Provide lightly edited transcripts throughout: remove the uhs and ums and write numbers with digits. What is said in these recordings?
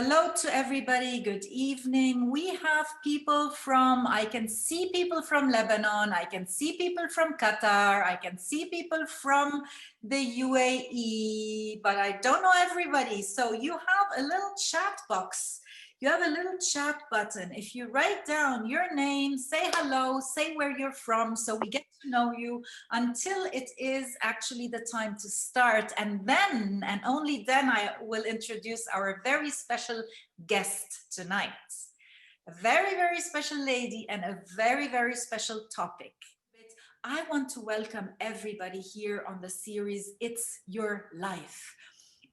Hello to everybody. Good evening. We have people from, I can see people from Lebanon. I can see people from Qatar. I can see people from the UAE, but I don't know everybody. So you have a little chat box. You have a little chat button. If you write down your name, say hello, say where you're from, so we get to know you until it is actually the time to start. And then, and only then, I will introduce our very special guest tonight. A very, very special lady and a very, very special topic. I want to welcome everybody here on the series, It's Your Life.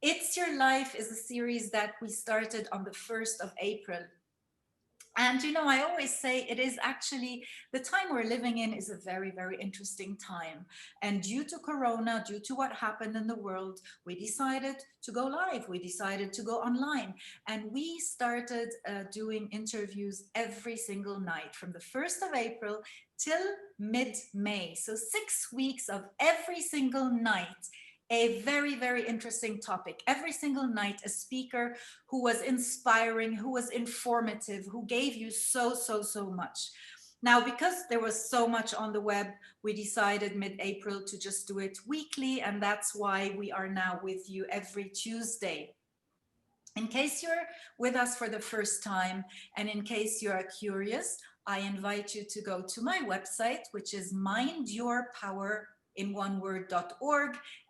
It's Your Life is a series that we started on the 1st of April. And you know, I always say it is actually the time we're living in is a very, very interesting time. And due to Corona, due to what happened in the world, we decided to go live. We decided to go online. And we started doing interviews every single night from the 1st of April till mid-May. So 6 weeks of every single night. A very, very interesting topic. Every single night, a speaker who was inspiring, who was informative, who gave you so much. Now, because there was so much on the web, we decided mid-April to just do it weekly, and that's why we are now with you every Tuesday. In case you're with us for the first time, and in case you are curious, I invite you to go to my website, which is mindyourpower.org,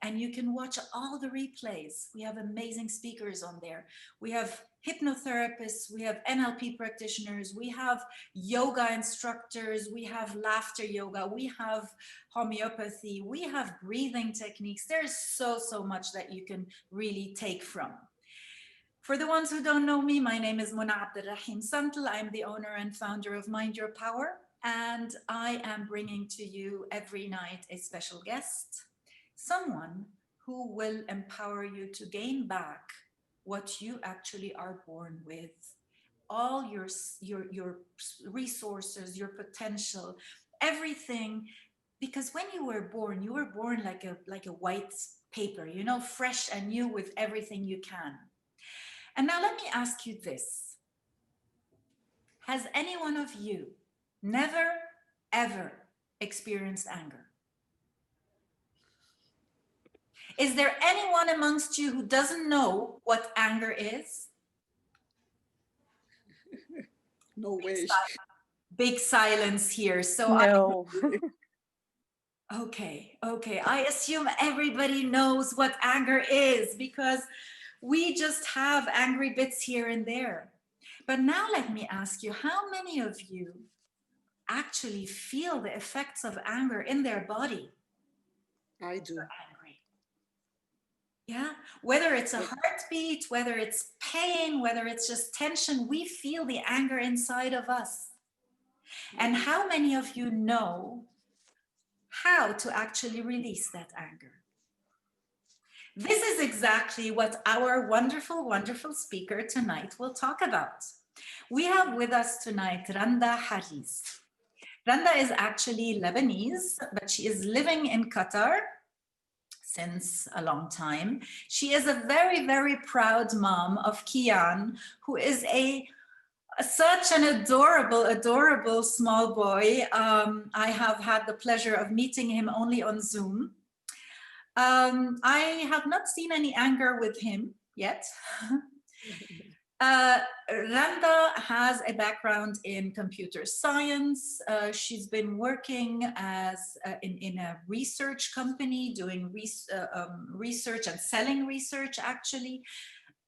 and you can watch all the replays. We have amazing speakers on there. We have hypnotherapists, we have NLP practitioners, we have yoga instructors, we have laughter yoga, we have homeopathy, we have breathing techniques. There's so much that you can really take from. For the ones who don't know me, my name is Mona Abdelrahim Santel. I'm the owner and founder of Mind Your Power, and I am bringing to you every night a special guest, someone who will empower you to gain back what you actually are born with, all your resources, your potential, everything. Because when you were born like a white paper, you know, fresh and new with everything you can. And now let me ask you this. Has any one of you never, ever experienced anger? Is there anyone amongst you who doesn't know what anger is? No way. Big silence here. So no. Okay. I assume everybody knows what anger is because we just have angry bits here and there. But now let me ask you, how many of you actually feel the effects of anger in their body? I do. Angry. Yeah, whether it's a heartbeat, whether it's pain, whether it's just tension, we feel the anger inside of us. And how many of you know how to actually release that anger? This is exactly what our wonderful, wonderful speaker tonight will talk about. We have with us tonight Randa Hariz. Randa is actually Lebanese, but she is living in Qatar since a long time. She is a very, very proud mom of Kian, who is such an adorable small boy. I have had the pleasure of meeting him only on Zoom. I have not seen any anger with him yet. Randa has a background in computer science. She's been working as in a research company, doing research and selling research actually.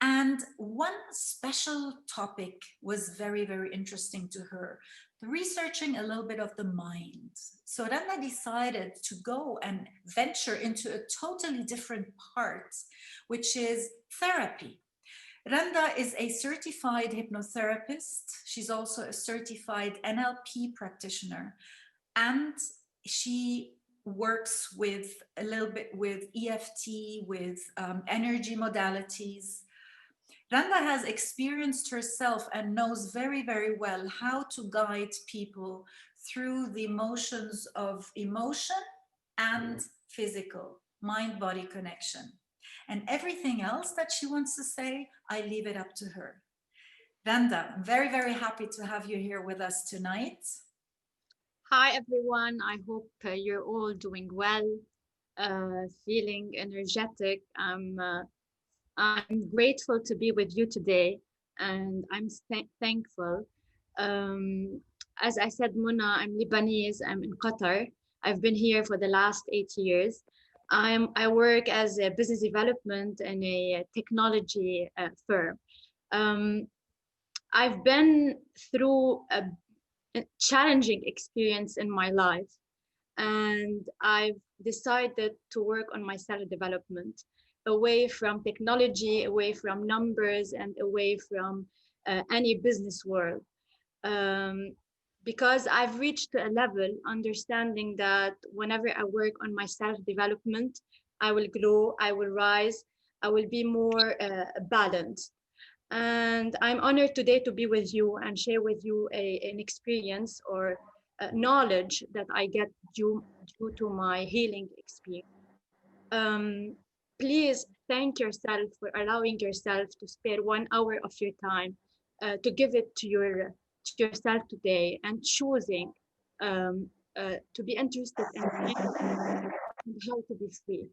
And one special topic was very, very interesting to her, researching a little bit of the mind. So Randa decided to go and venture into a totally different part, which is therapy. Randa is a certified hypnotherapist. She's also a certified NLP practitioner. And she works with a little bit with EFT, with energy modalities. Randa has experienced herself and knows very, very well how to guide people through the emotions of emotion and physical, mind-body connection. And everything else that she wants to say, I leave it up to her. Randa, I'm very, very happy to have you here with us tonight. Hi, everyone. I hope you're all doing well, feeling energetic. I'm grateful to be with you today, and I'm thankful. Um, as I said, Muna, I'm Lebanese. I'm in Qatar. I've been here for the last 8 years. I work as a business development in a technology firm. Um, I've been through a challenging experience in my life, and I've decided to work on my self-development, away from technology, away from numbers, and away from any business world. Um, because I've reached a level understanding that whenever I work on my self-development, I will grow, I will rise, I will be more balanced. And I'm honored today to be with you and share with you an experience or knowledge that I get due to my healing experience. Um, Please thank yourself for allowing yourself to spare 1 hour of your time to give it to yourself today and choosing to be interested in how to be free.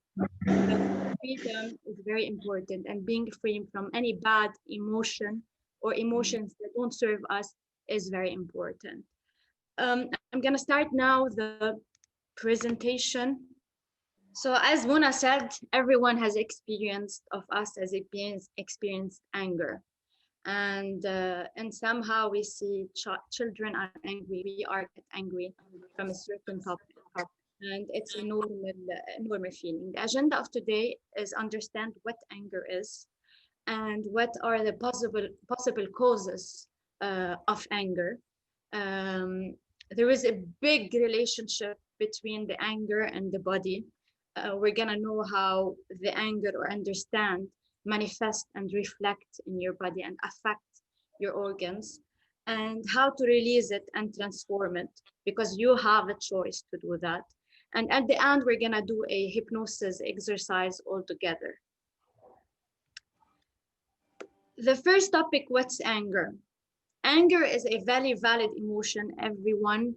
Freedom is very important, and being free from any bad emotion or emotions that don't serve us is very important. I'm gonna start now the presentation. So as Mona said, everyone has experienced of us as experienced anger. And somehow we see children are angry, we are get angry from a certain topic. And it's a normal feeling. The agenda of today is understand what anger is and what are the possible causes of anger. There is a big relationship between the anger and the body. We're gonna know how the anger or understand manifest and reflect in your body and affect your organs, and how to release it and transform it, because you have a choice to do that. And at the end, we're gonna do a hypnosis exercise all together. The first topic, what's anger? Anger is a very valid emotion. Everyone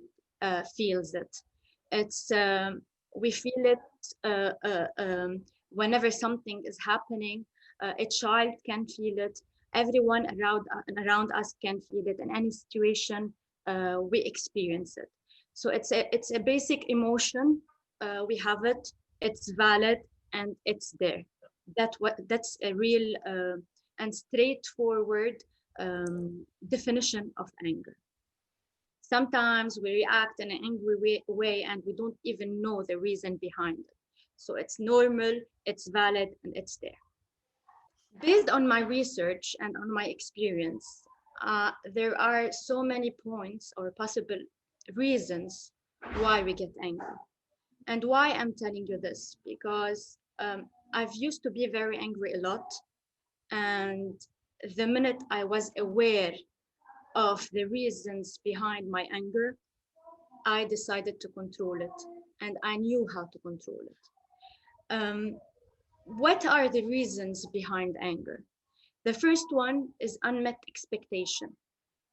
feels it. It's we feel it whenever something is happening. A child can feel it. Everyone around us can feel it. In any situation, we experience it. So it's a basic emotion. We have it. It's valid and it's there. That's a real and straightforward definition of anger. Sometimes we react in an angry way and we don't even know the reason behind it. So it's normal, it's valid, and it's there. Based on my research and on my experience, there are so many points or possible reasons why we get angry. And why I'm telling you this, because I've used to be very angry a lot. And the minute I was aware of the reasons behind my anger, I decided to control it, and I knew how to control it. What are the reasons behind anger? The first one is unmet expectation.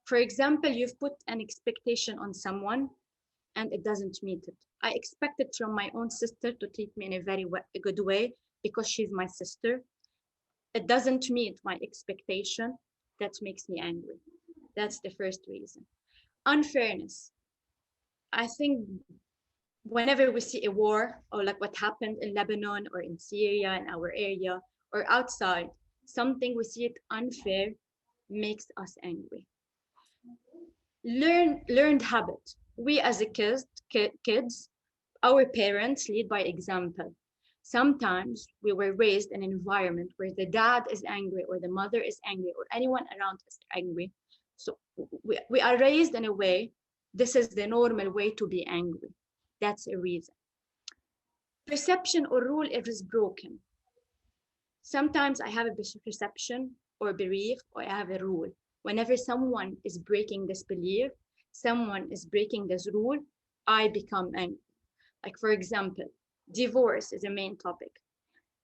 For example, you've put an expectation on someone and it doesn't meet it. I expected from my own sister to treat me in a very good way because she's my sister. It doesn't meet my expectation. That makes me angry. That's the first reason. Unfairness. I think whenever we see a war, or like what happened in Lebanon or in Syria, in our area, or outside, something we see it unfair makes us angry. Learned habit. We as a kids, our parents lead by example. Sometimes we were raised in an environment where the dad is angry or the mother is angry or anyone around us is angry. So we are raised in a way, this is the normal way to be angry. That's a reason. Perception or rule is broken. Sometimes I have a perception or belief, or I have a rule. Whenever someone is breaking this belief, someone is breaking this rule, I become angry. Like for example, divorce is a main topic.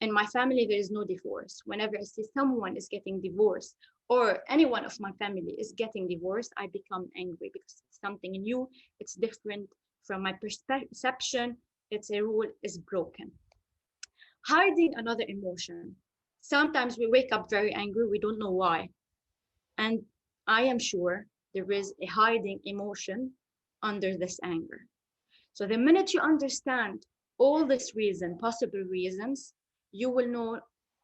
In my family, there is no divorce. Whenever I see someone is getting divorced or any one of my family is getting divorced, I become angry because it's something new, it's different from my perception, it's a rule is broken. Hiding another emotion. Sometimes we wake up very angry, we don't know why. And I am sure there is a hiding emotion under this anger. So the minute you understand all these reasons, possible reasons, you will know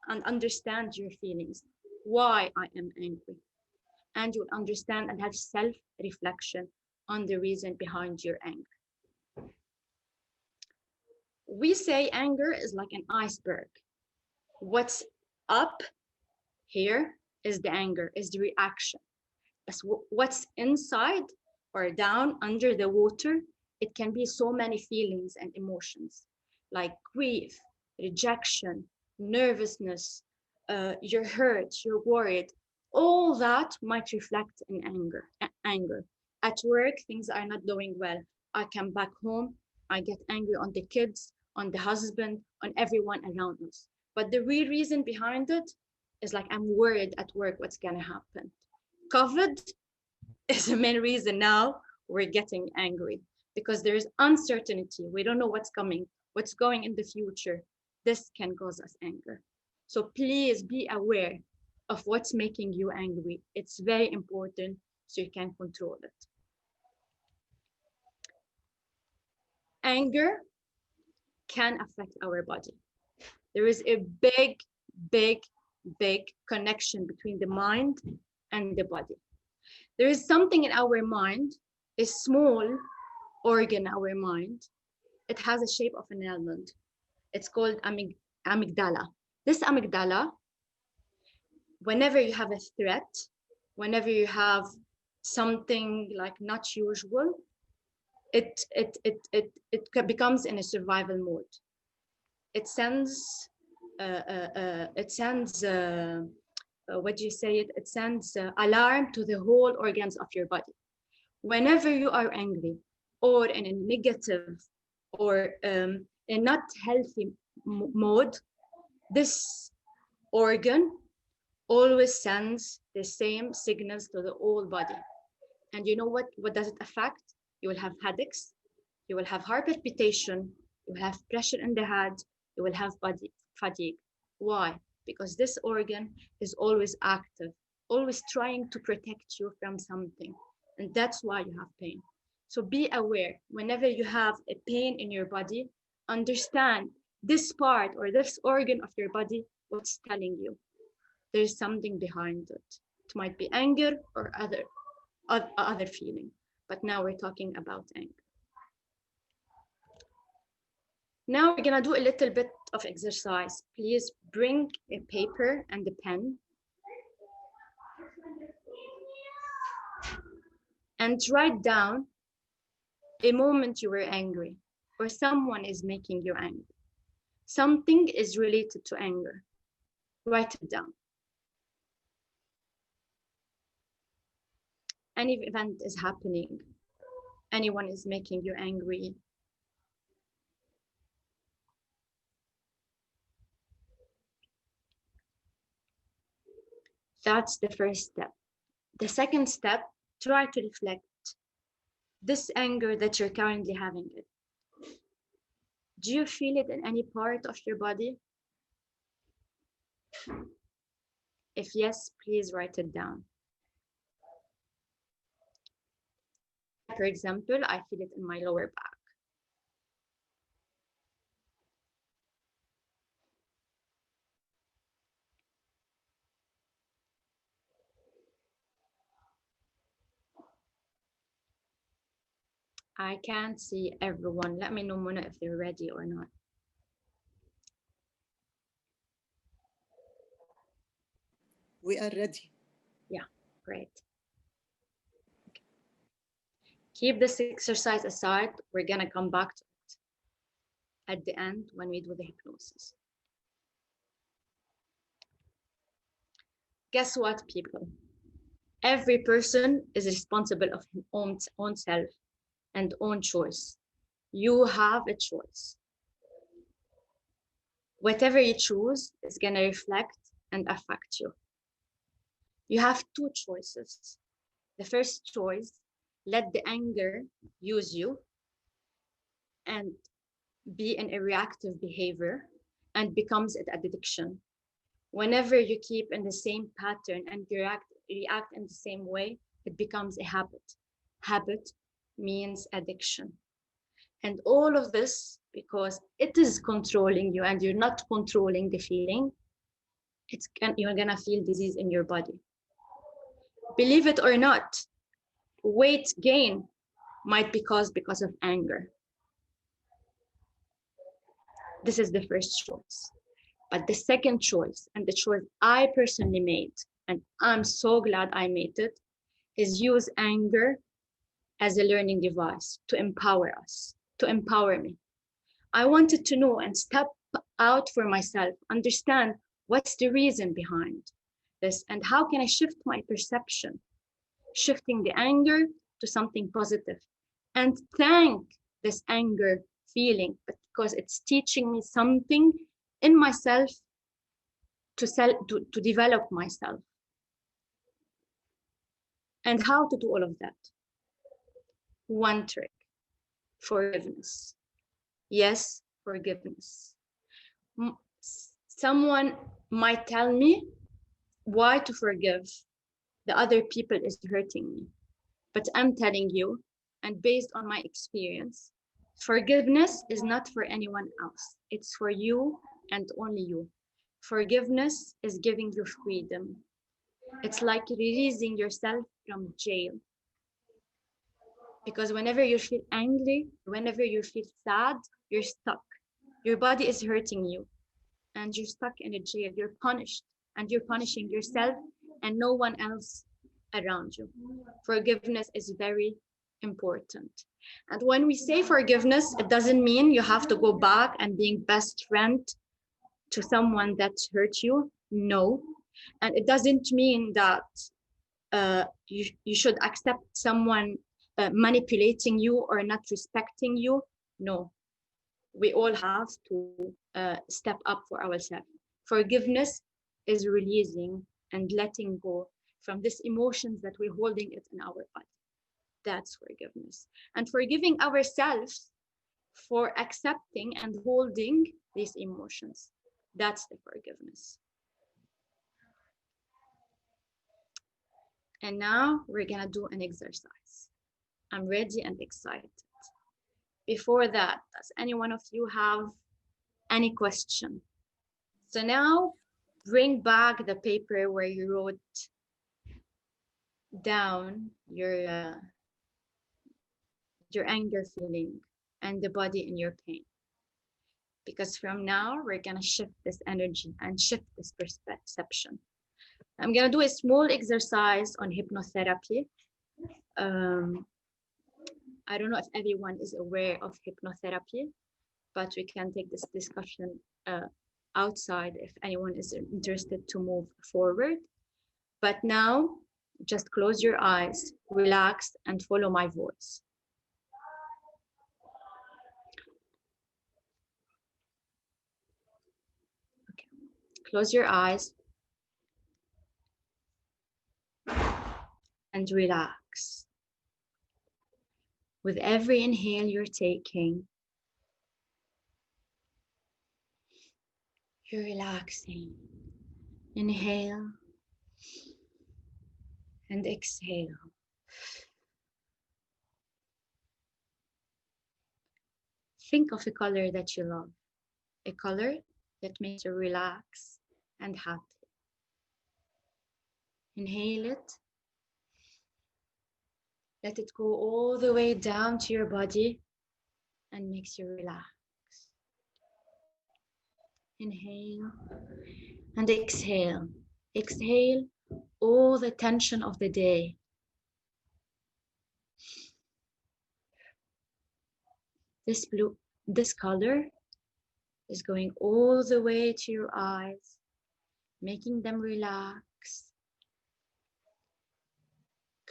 and understand your feelings, why I am angry. And you'll understand and have self-reflection on the reason behind your anger. We say anger is like an iceberg. What's up here is the anger, is the reaction. As what's inside or down under the water, it can be so many feelings and emotions like grief, rejection, nervousness, you're hurt, you're worried. All that might reflect in anger. At work, things are not going well. I come back home, I get angry on the kids, on the husband, on everyone around us. But the real reason behind it is like, I'm worried at work, what's gonna happen? COVID is the main reason now we're getting angry, because there is uncertainty. We don't know what's coming, what's going in the future. This can cause us anger. So please be aware of what's making you angry. It's very important so you can control it. Anger can affect our body. There is a big connection between the mind and the body. There is something in our mind, a small organ in our mind. It has a shape of an almond. It's called amygdala. This amygdala, whenever you have a threat, whenever you have something like not usual, it becomes in a survival mode. It sends what do you say it? It sends alarm to the whole organs of your body. Whenever you are angry or in a negative or a not healthy mode, this organ always sends the same signals to the whole body. And you know what does it affect? You will have headaches, you will have heart palpitation, you will have pressure in the head, you will have body fatigue. Why? Because this organ is always active, always trying to protect you from something. And that's why you have pain. So be aware, whenever you have a pain in your body, understand this part or this organ of your body, what's telling you. There's something behind it. It might be anger or other feeling. But now we're talking about anger. Now we're gonna do a little bit of exercise. Please bring a paper and a pen. And write down a moment you were angry or someone is making you angry. Something is related to anger. Write it down. Any event is happening. Anyone is making you angry. That's the first step. The second step, try to reflect this anger that you're currently having. Do you feel it in any part of your body? If yes, please write it down. For example, I feel it in my lower back. I can't see everyone. Let me know, Mona, if they're ready or not. We are ready. Yeah, great. Okay. Keep this exercise aside. We're gonna come back to it at the end when we do the hypnosis. Guess what, people? Every person is responsible of his own self and own choice. You have a choice. Whatever you choose is gonna reflect and affect you. You have two choices. The first choice, let the anger use you and be in a reactive behavior and becomes an addiction. Whenever you keep in the same pattern and you react in the same way, it becomes a habit. Habit means addiction. And all of this, because it is controlling you and you're not controlling the feeling, you're gonna feel disease in your body. Believe it or not, weight gain might be caused because of anger. This is the first choice. But the second choice, and the choice I personally made, and I'm so glad I made it, is use anger as a learning device to empower us, to empower me. I wanted to know and step out for myself, understand what's the reason behind this and how can I shift my perception, shifting the anger to something positive, and thank this anger feeling because it's teaching me something in myself to develop myself. And how to do all of that? One trick, forgiveness. Yes, forgiveness. Someone might tell me why to forgive. The other people is hurting me. But I'm telling you, and based on my experience, forgiveness is not for anyone else. It's for you and only you. Forgiveness is giving you freedom. It's like releasing yourself from jail. Because whenever you feel angry, whenever you feel sad, you're stuck. Your body is hurting you and you're stuck in a jail. You're punished and you're punishing yourself and no one else around you. Forgiveness is very important. And when we say forgiveness, it doesn't mean you have to go back and being best friend to someone that hurt you. No. And it doesn't mean that you should accept someone manipulating you or not respecting you. No, we all have to step up for ourselves. Forgiveness is releasing and letting go from these emotions that we're holding it in our body. That's forgiveness. And forgiving ourselves for accepting and holding these emotions. That's the forgiveness. And now we're gonna do an exercise. I'm ready and excited. Before that, does any one of you have any question? So now bring back the paper where you wrote down your anger feeling and the body in your pain. Because from now, we're gonna shift this energy and shift this perception. I'm gonna do a small exercise on hypnotherapy. I don't know if everyone is aware of hypnotherapy, but we can take this discussion outside if anyone is interested to move forward. But now, just close your eyes, relax, and follow my voice. Okay. Close your eyes and relax. With every inhale you're taking, you're relaxing. Inhale and exhale. Think of a color that you love, a color that makes you relax and happy. Inhale it. Let it go all the way down to your body and makes you relax. Inhale and exhale. Exhale all the tension of the day. This color is going all the way to your eyes, making them relax,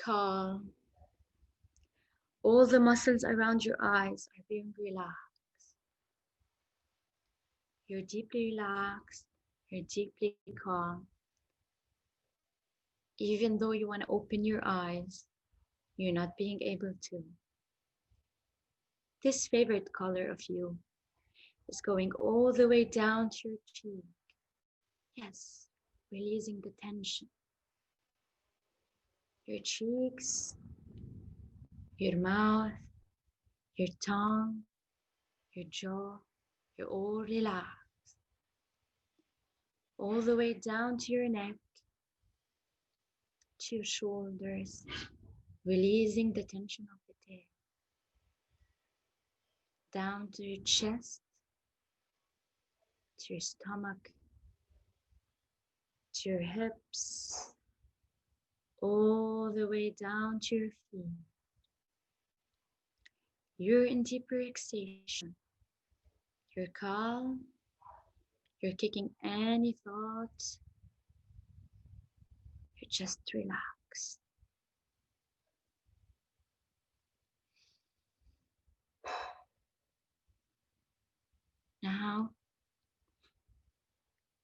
calm. All the muscles around your eyes are being relaxed. You're deeply relaxed, you're deeply calm. Even though you want to open your eyes, you're not being able to. This favorite color of you is going all the way down to your cheek. Yes, releasing the tension. Your cheeks, your mouth, your tongue, your jaw, you're all relaxed. All the way down to your neck, to your shoulders, releasing the tension of the tail. Down to your chest, to your stomach, to your hips, all the way down to your feet. You're in deep relaxation. You're calm. You're kicking any thoughts. You're just relaxed. Now,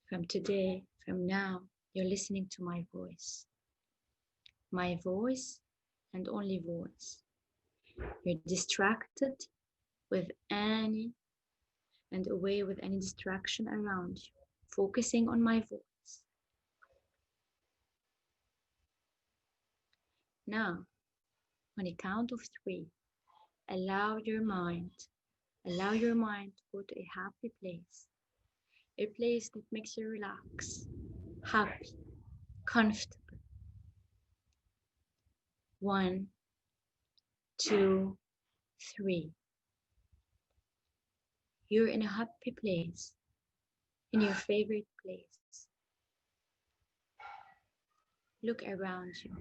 from today, from now, you're listening to my voice. My voice and only voice. You're distracted with any and away with any distraction around you, focusing on my voice. Now, on a count of 3, allow your mind to go to a happy place, a place that makes you relax, happy, comfortable. 1, 2, 3. You're in a happy place, in your favorite place. Look around you.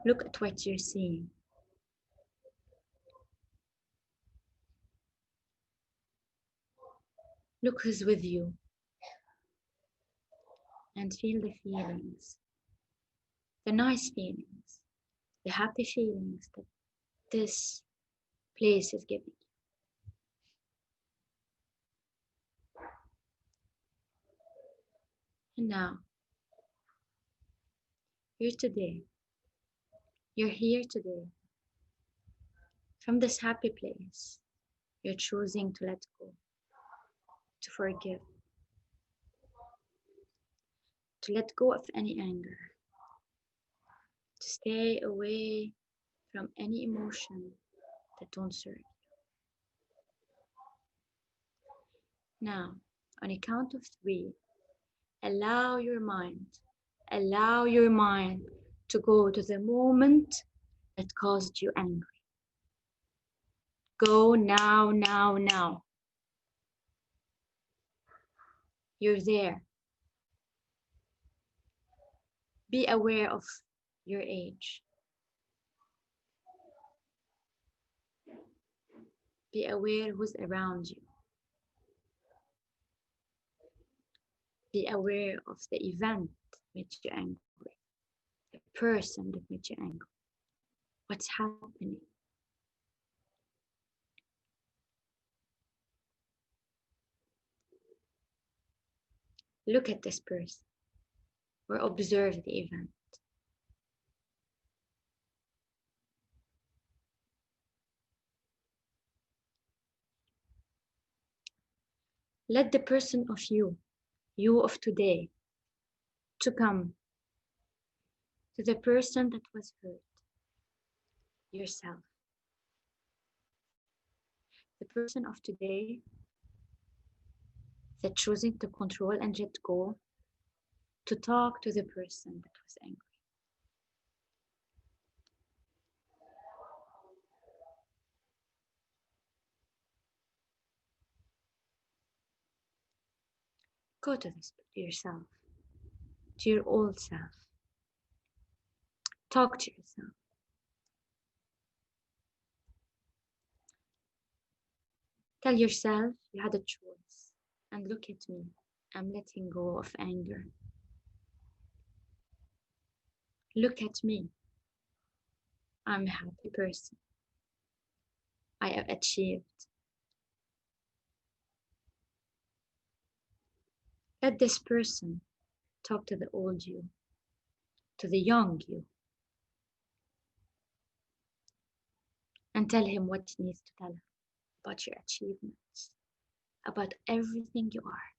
Look at what you're seeing. Look who's with you and feel the feelings, the nice feelings, the happy feelings that this place is giving you. And now, you're here today. From this happy place, you're choosing to let go, to forgive, to let go of any anger, to stay away from any emotion that don't serve you. Now, on a count of 3, allow your mind to go to the moment that caused you angry. Go now, now, now. You're there. Be aware of your age. Be aware who's around you. Be aware of the event that made you angry, the person that made you angry. What's happening? Look at this person or observe the event. Let the person of you of today, to come to the person that was hurt, yourself. The person of today that choosing to control and let go, to talk to the person that was angry. Go to yourself, to your old self. Talk to yourself. Tell yourself you had a choice, and look at me. I'm letting go of anger. Look at me. I'm a happy person. I have achieved. Let this person talk to the old you to the young you, and tell him what he needs to tell him about your achievements, about everything you are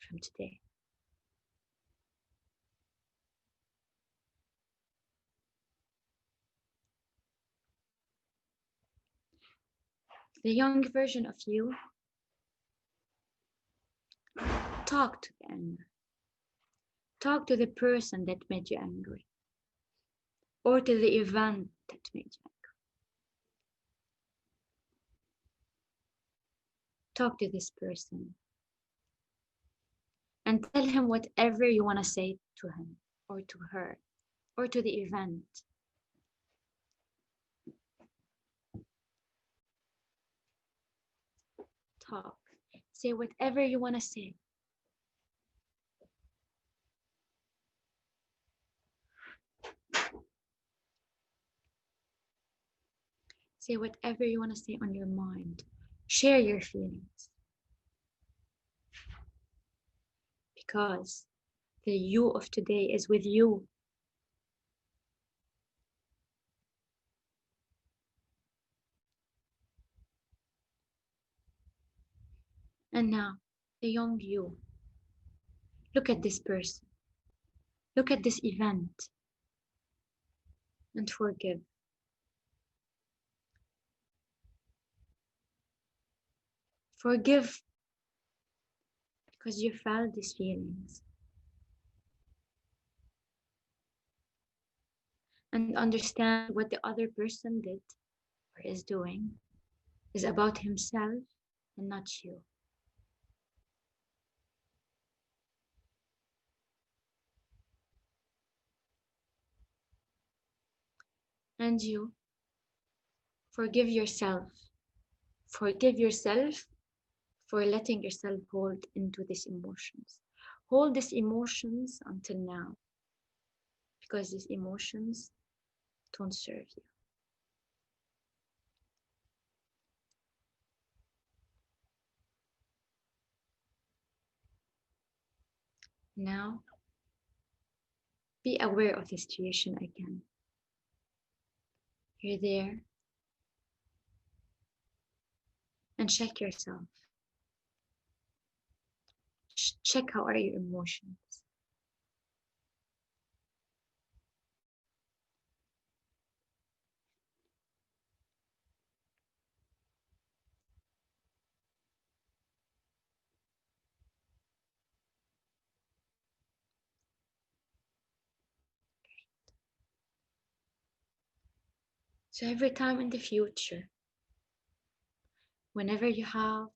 from today. The young version of you, talk to the anger. Talk to the person that made you angry, or to the event that made you angry. Talk to this person and tell him whatever you want to say to him, or to her, or to the event. Talk. Say whatever you want to say. Say whatever you want to say on your mind. Share your feelings. Because the you of today is with you. And now, the young you. Look at this person. Look at this event. And forgive. Forgive because you felt these feelings. And understand what the other person did or is doing is about himself and not you. And you forgive yourself. Forgive yourself for letting yourself hold into these emotions. Hold these emotions until now, because these emotions don't serve you. Now, be aware of the situation again. You're there. And check yourself. Check how are your emotions. So every time in the future, whenever you have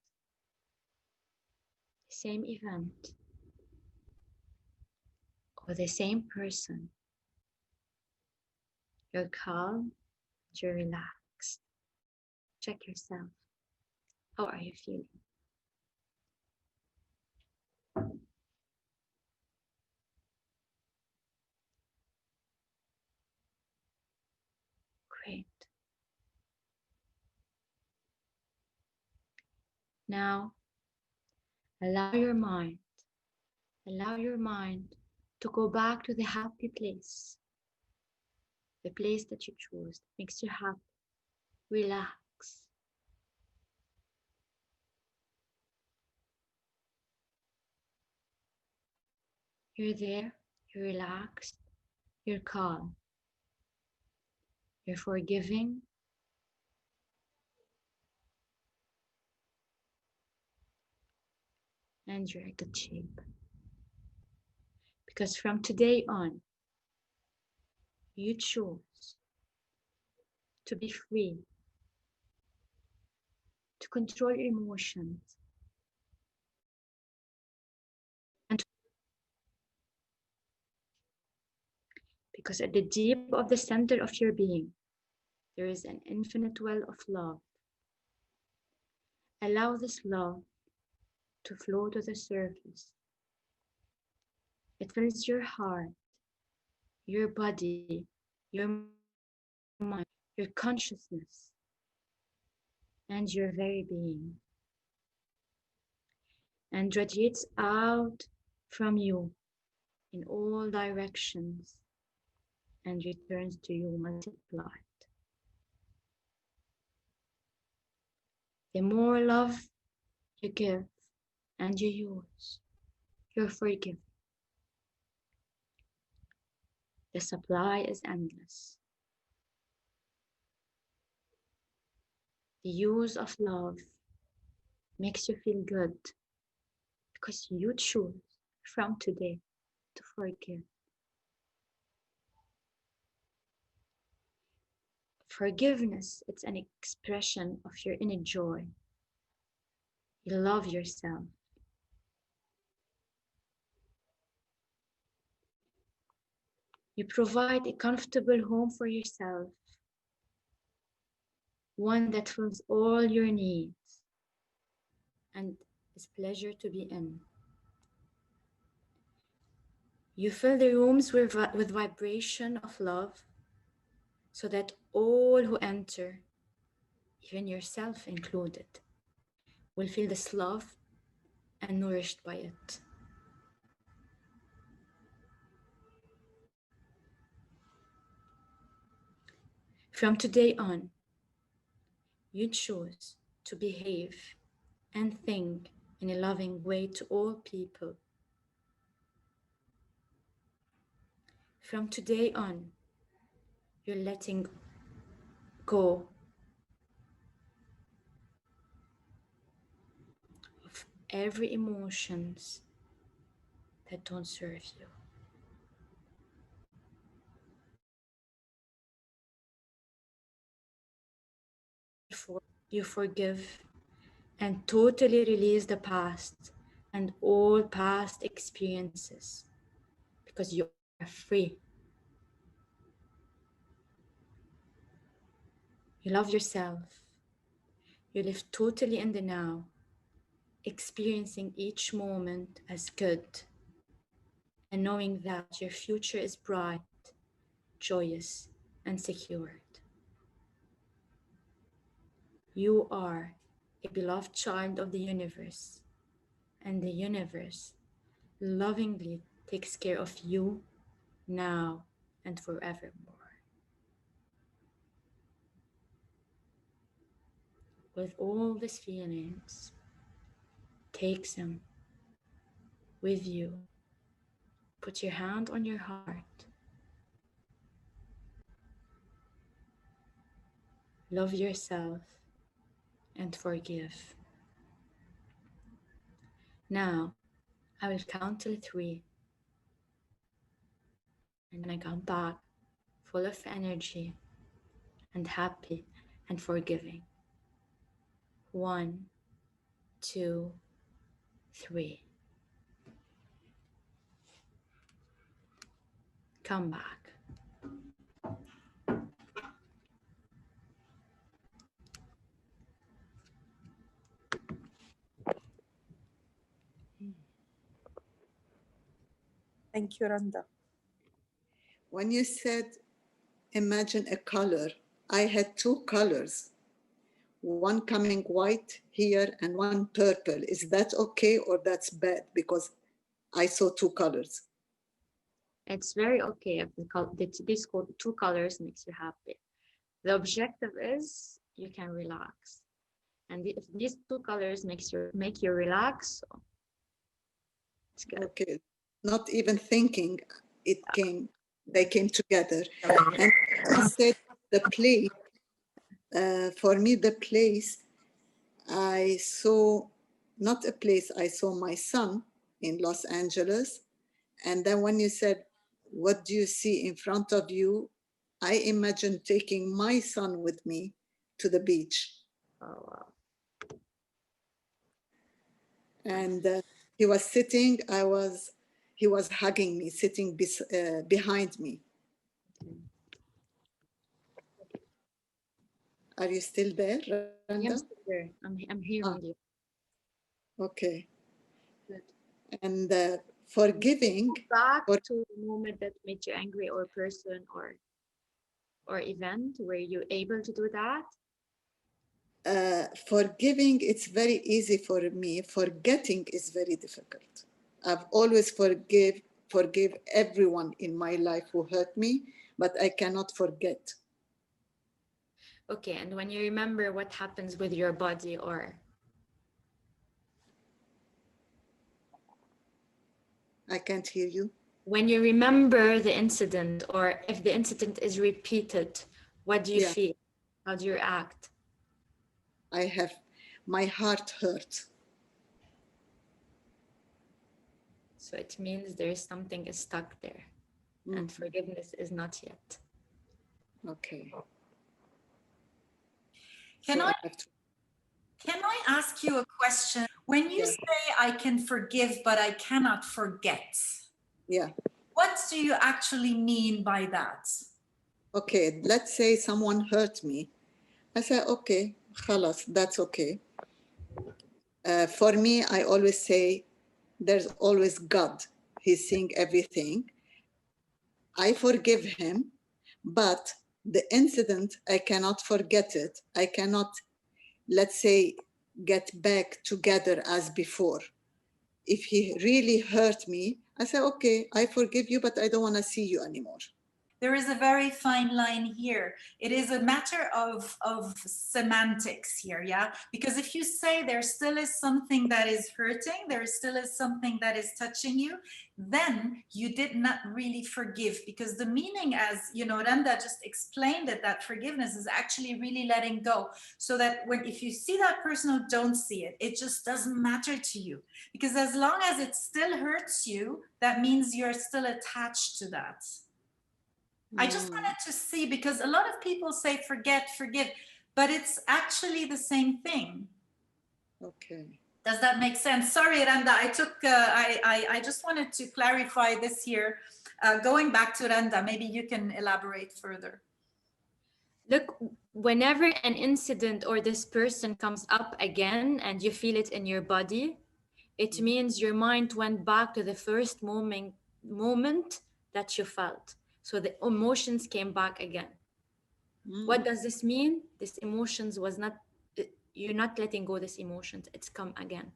the same event or the same person, you're calm, you're relaxed. Check yourself. How are you feeling? Great. Now, allow your mind to go back to the happy place, the place that you chose, that makes you happy. Relax. You're there, you're relaxed, you're calm, you're forgiving, and you're in good shape. Because from today on, you choose to be free, to control your emotions, and because at the deep of the center of your being, there is an infinite well of love. Allow this love to flow to the surface. It fills your heart, your body, your mind, your consciousness, and your very being, and radiates out from you in all directions and returns to you multiplied. The more love you give and you use, you're forgiven. The supply is endless. The use of love makes you feel good because you choose from today to forgive. Forgiveness, it's an expression of your inner joy. You love yourself. You provide a comfortable home for yourself, one that fills all your needs and is a pleasure to be in. You fill the rooms with vibration of love so that all who enter, even yourself included, will feel this love and nourished by it. From today on, you choose to behave and think in a loving way to all people. From today on, you're letting go of every emotions that don't serve you. You forgive and totally release the past and all past experiences because you are free. You love yourself. You live totally in the now, experiencing each moment as good and knowing that your future is bright, joyous, and secured. You are a beloved child of the universe, and the universe lovingly takes care of you now and forevermore. With all these feelings, take them with you. Put your hand on your heart. Love yourself and forgive. Now, I will count till 3. And then I come back full of energy and happy and forgiving. 1, 2, 3. Come back. Thank you, Randa. When you said, imagine a color, I had 2 colors, one coming white here and one purple. Is that okay or that's bad? Because I saw 2 colors. It's very okay if these 2 colors makes you happy. The objective is you can relax. And if these 2 colors make you relax, so it's good. Okay, not even thinking, they came together. And you said the place, for me, the place, I saw, not a place, I saw my son in Los Angeles. And then when you said, what do you see in front of you? I imagined taking my son with me to the beach. Oh, wow. And he was sitting, he was hugging me, sitting behind me. Are you still there, Randa? I'm still there. I'm hearing you. Okay. Good. And forgiving. Back to the moment that made you angry, or person, or event. Were you able to do that? Forgiving, it's very easy for me. Forgetting is very difficult. I've always forgive forgive everyone in my life who hurt me, but I cannot forget. Okay, and when you remember what happens with your body, or I can't hear you. when you remember the incident, or if the incident is repeated, what do you feel? How do you act? My heart hurts. So it means there is something is stuck there, and forgiveness is not yet. Okay. Can I ask you a question? When you say I can forgive, but I cannot forget, what do you actually mean by that? Okay, let's say someone hurt me. I say, okay, khalas, that's okay. For me, I always say, there's always God. He's seeing everything. I forgive him, but the incident, I cannot forget it. I cannot, let's say, get back together as before. If he really hurt me, I say, okay, I forgive you, but I don't want to see you anymore. There is a very fine line here. It is a matter of semantics here, yeah? Because if you say there still is something that is hurting, there still is something that is touching you, then you did not really forgive, because the meaning, as you know, Randa just explained it, that forgiveness is actually really letting go. So that if you see that person or don't see it, it just doesn't matter to you. Because as long as it still hurts you, that means you're still attached to that. I just wanted to see, because a lot of people say forget, forgive, but it's actually the same thing. Okay. Does that make sense? Sorry, Randa, I just wanted to clarify this here. Going back to Randa, maybe you can elaborate further. Look, whenever an incident or this person comes up again and you feel it in your body, it means your mind went back to the first moment that you felt. So the emotions came back again. What does this mean? This emotions was not, you're not letting go this emotions, it's come again.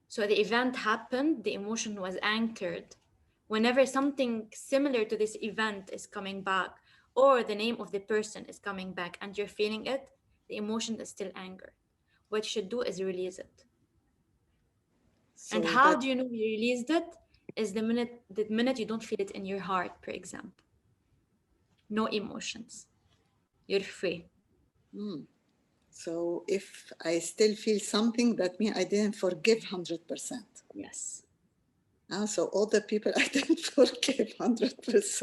So the event happened, the emotion was anchored. Whenever something similar to this event is coming back, or the name of the person is coming back and you're feeling it, the emotion is still anger. What you should do is release it. So and how do you know you released it? Is the minute you don't feel it in your heart, for example. No emotions. You're free. So if I still feel something, that means I didn't forgive 100%. Yes. So all the people I didn't forgive 100%.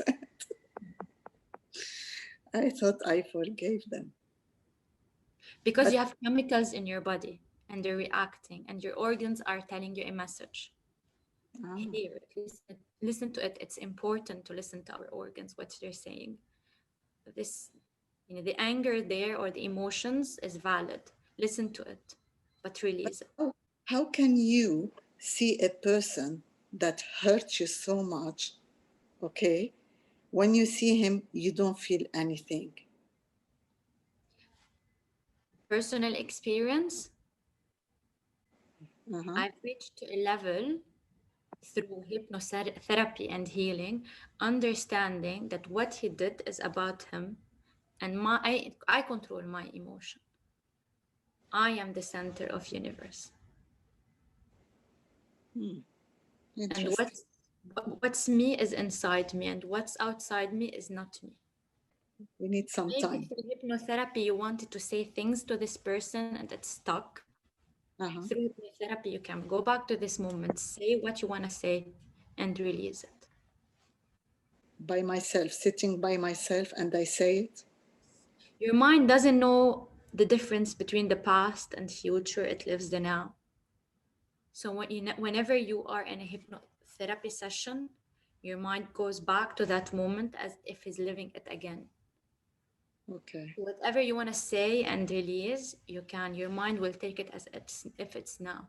I thought I forgave them. Because you have chemicals in your body and they're reacting, and your organs are telling you a message. Hear it, listen to it. It's important to listen to our organs, what they're saying. This, the anger there or the emotions is valid. Listen to it, but release it. How can you see a person that hurts you so much, okay? When you see him, you don't feel anything. Personal experience, I've reached to a level through hypnotherapy and healing, understanding that what he did is about him, and I control my emotion. I am the center of universe. And what's me is inside me, and what's outside me is not me. We need some time. Through hypnotherapy, you wanted to say things to this person and it's stuck. Through hypnotherapy, you can go back to this moment, say what you want to say, and release it. By myself, sitting by myself, and I say it. Your mind doesn't know the difference between the past and future. It lives the now. So whenever you are in a hypnotherapy session, your mind goes back to that moment as if he's living it again. Okay. Whatever you want to say and release, you can. Your mind will take it as if it's now.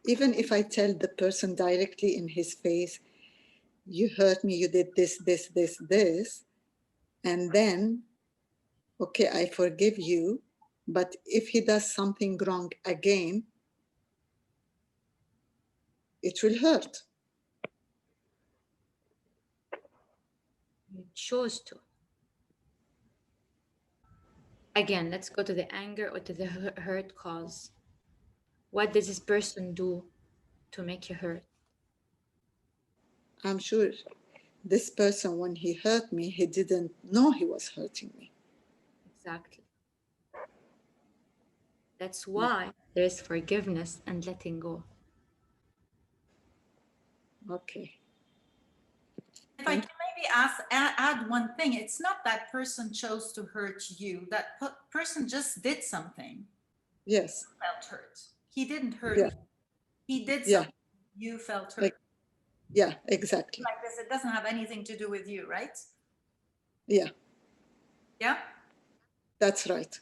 Even if I tell the person directly in his face, you hurt me, you did this, this, this, this, and then, okay, I forgive you, But if he does something wrong again, it will hurt. You chose to. Again, let's go to the anger or to the hurt cause. What does this person do to make you hurt? I'm sure this person, when he hurt me, he didn't know he was hurting me. Exactly. That's why there's forgiveness and letting go. Okay. If I can maybe add one thing, it's not that person chose to hurt you. That person just did something. Yes. You felt hurt. He didn't hurt Yeah. you. He did Yeah. something. You felt hurt. Yeah, exactly. Like this, it doesn't have anything to do with you, right? Yeah, Yeah. that's right.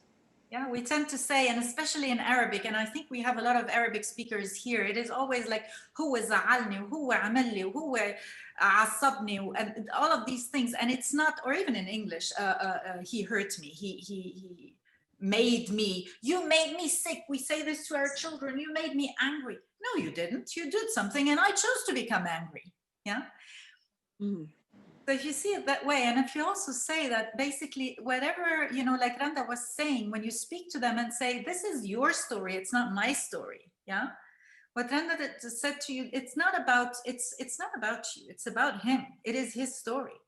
Yeah, we tend to say, and especially in Arabic, and I think we have a lot of Arabic speakers here, it is always like, هو زعلني, وهو عمل لي, وهو عصبني, and all of these things. And it's not, or even in English, he hurt me, he made me, you made me sick. We say this to our children, you made me angry. No, you didn't. You did something and I chose to become angry. Yeah. Mm. So if you see it that way, and if you also say that basically whatever, you know, like Randa was saying, when you speak to them and say, this is your story, it's not my story. Yeah. What Randa said to you, it's not about you, it's about him. It is his story.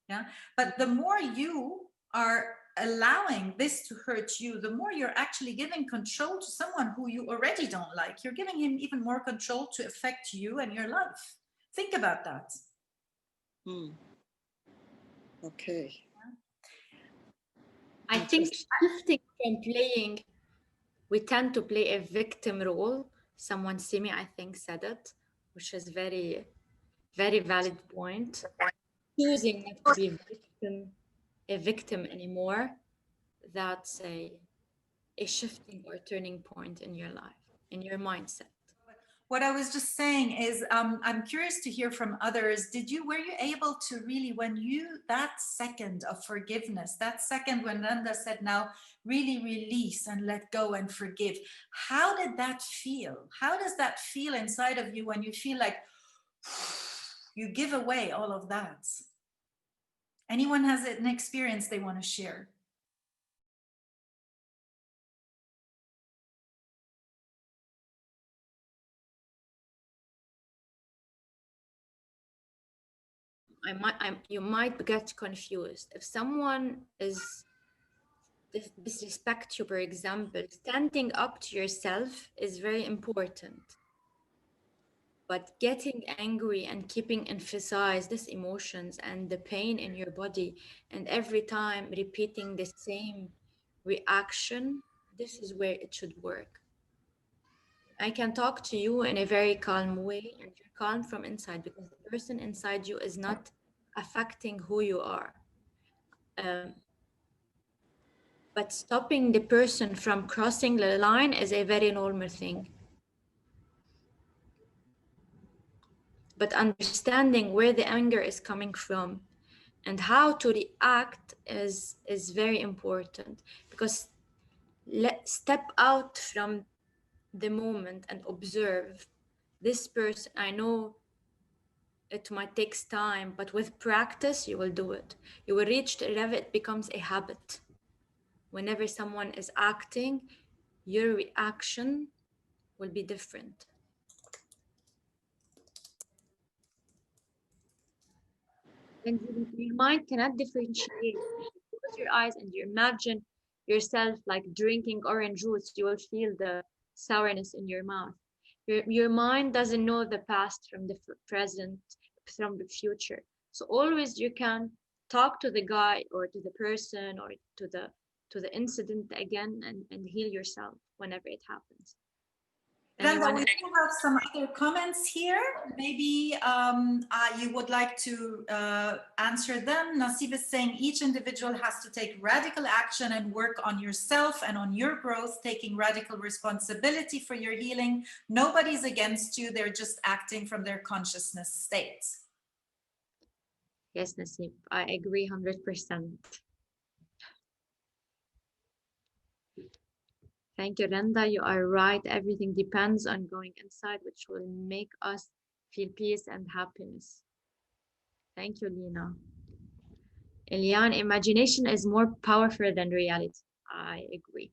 Yeah. But the more you are allowing this to hurt you, the more you're actually giving control to someone who you already don't like. You're giving him even more control to affect you and your life. Think about that. Mm. Okay. I think shifting from playing, we tend to play a victim role. Someone, Simi, I think, said it, which is very, very valid point. Choosing not to be a victim anymore, that's a shifting or turning point in your life, in your mindset. What I was just saying is, I'm curious to hear from others. Were you able to really, when you, that second of forgiveness, that second when Randa said, now really release and let go and forgive, how did that feel? How does that feel inside of you when you feel like you give away all of that? Anyone has an experience they want to share? You might get confused. If someone is disrespect you, for example, standing up to yourself is very important. But getting angry and keeping emphasize these emotions and the pain in your body, and every time repeating the same reaction, this is where it should work. I can talk to you in a very calm way, and you're calm from inside because the person inside you is not affecting who you are. But stopping the person from crossing the line is a very normal thing. But understanding where the anger is coming from and how to react is very important, because step out from the moment and observe this person. I know it might take time, but with practice you will do it. You will reach the level it becomes a habit. Whenever someone is acting, your reaction will be different. And your mind cannot differentiate. If you close your eyes and you imagine yourself like drinking orange juice, you will feel the sourness in your mouth. Your mind doesn't know the past from the present, from the future. So always you can talk to the guy or to the person or to the incident again and heal yourself whenever it happens. Randa, we do have some other comments here. Maybe you would like to answer them. Nasib is saying each individual has to take radical action and work on yourself and on your growth, taking radical responsibility for your healing. Nobody's against you. They're just acting from their consciousness state. Yes, Nasib, I agree 100%. Thank you, Randa. You are right. Everything depends on going inside, which will make us feel peace and happiness. Thank you, Lina. Eliane, imagination is more powerful than reality. I agree.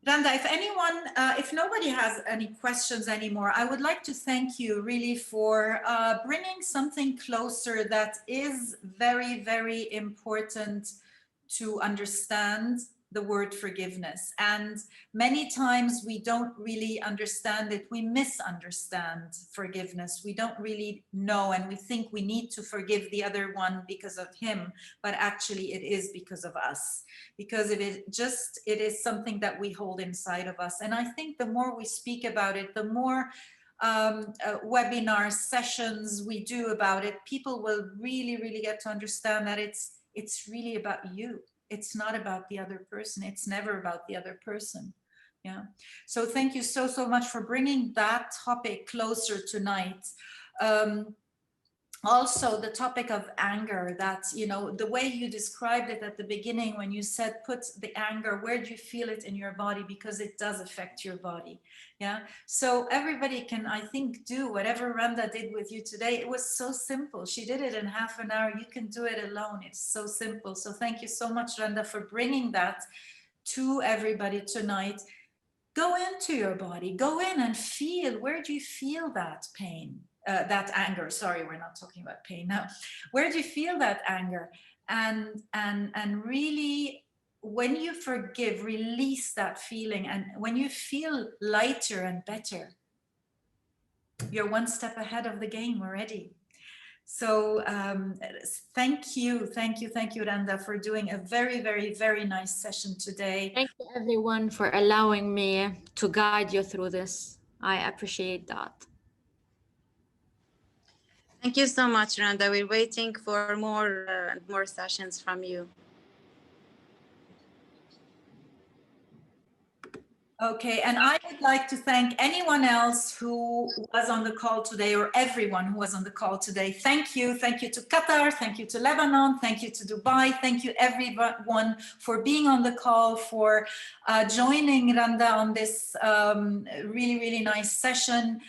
Randa, if anyone, if nobody has any questions anymore, I would like to thank you really for bringing something closer that is very, very important to understand, the word forgiveness. And many times we don't really understand it. We misunderstand forgiveness. We don't really know, and we think we need to forgive the other one because of him, but actually it is because of us. Because it is something that we hold inside of us. And I think the more we speak about it, the more webinar sessions we do about it, people will really, really get to understand that it's really about you. It's not about the other person. It's never about the other person. Yeah. So thank you so, so much for bringing that topic closer tonight. Also, the topic of anger, that, you know, the way you described it at the beginning when you said put the anger, where do you feel it in your body? Because it does affect your body. Yeah. So everybody can, I think, do whatever Randa did with you today. It was so simple. She did it in half an hour. You can do it alone. It's so simple. So thank you so much, Randa, for bringing that to everybody tonight. Go into your body, go in and feel, where do you feel that pain? That anger, sorry, we're not talking about pain now. Where do you feel that anger? And really, when you forgive, release that feeling. And when you feel lighter and better, you're one step ahead of the game already. So thank you, Randa, for doing a very, very, very nice session today. Thank you, everyone, for allowing me to guide you through this. I appreciate that. Thank you so much, Randa. We're waiting for more sessions from you. Okay, and I would like to thank anyone else who was on the call today, or everyone who was on the call today. Thank you. Thank you to Qatar. Thank you to Lebanon. Thank you to Dubai. Thank you, everyone, for being on the call, for joining Randa on this really, really nice session.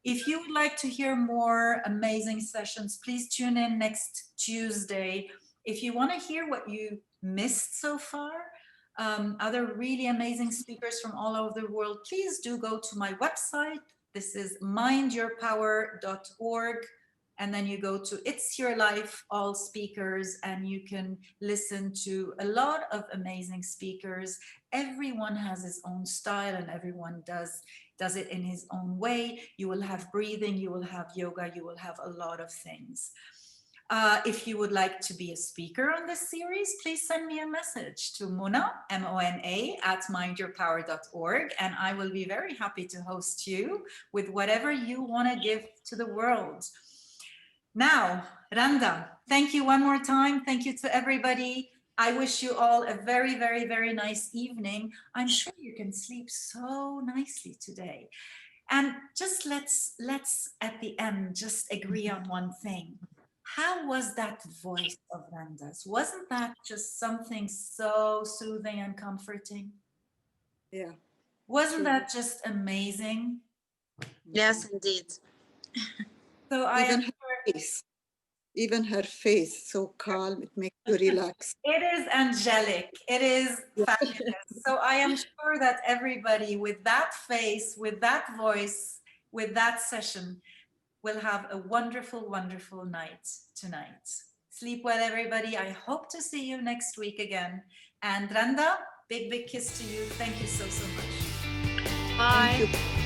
If you would like to hear more amazing sessions, please tune in next Tuesday. If you want to hear what you missed so far, other really amazing speakers from all over the world, please do go to my website. This is mindyourpower.org. And then you go to It's Your Life, all speakers, and you can listen to a lot of amazing speakers. Everyone has his own style, and everyone does it in his own way. You will have breathing, you will have yoga, you will have a lot of things. If you would like to be a speaker on this series, please send me a message to Mona, M-O-N-A, @mindyourpower.org, and I will be very happy to host you with whatever you want to give to the world. Now, Randa, thank you one more time. Thank you to everybody. I wish you all a very, very, very nice evening. I'm sure you can sleep so nicely today. And just let's at the end just agree on one thing. How was that voice of Randa's? Wasn't that just something so soothing and comforting? Yeah. Wasn't that just amazing? Yes, indeed. So I am even her face, so calm, it makes you relax. It is angelic. It is fabulous. So I am sure that everybody with that face, with that voice, with that session will have a wonderful, wonderful night tonight. Sleep well, everybody. I hope to see you next week again. And Randa, big, big kiss to you. Thank you so, so much. Bye. Thank you.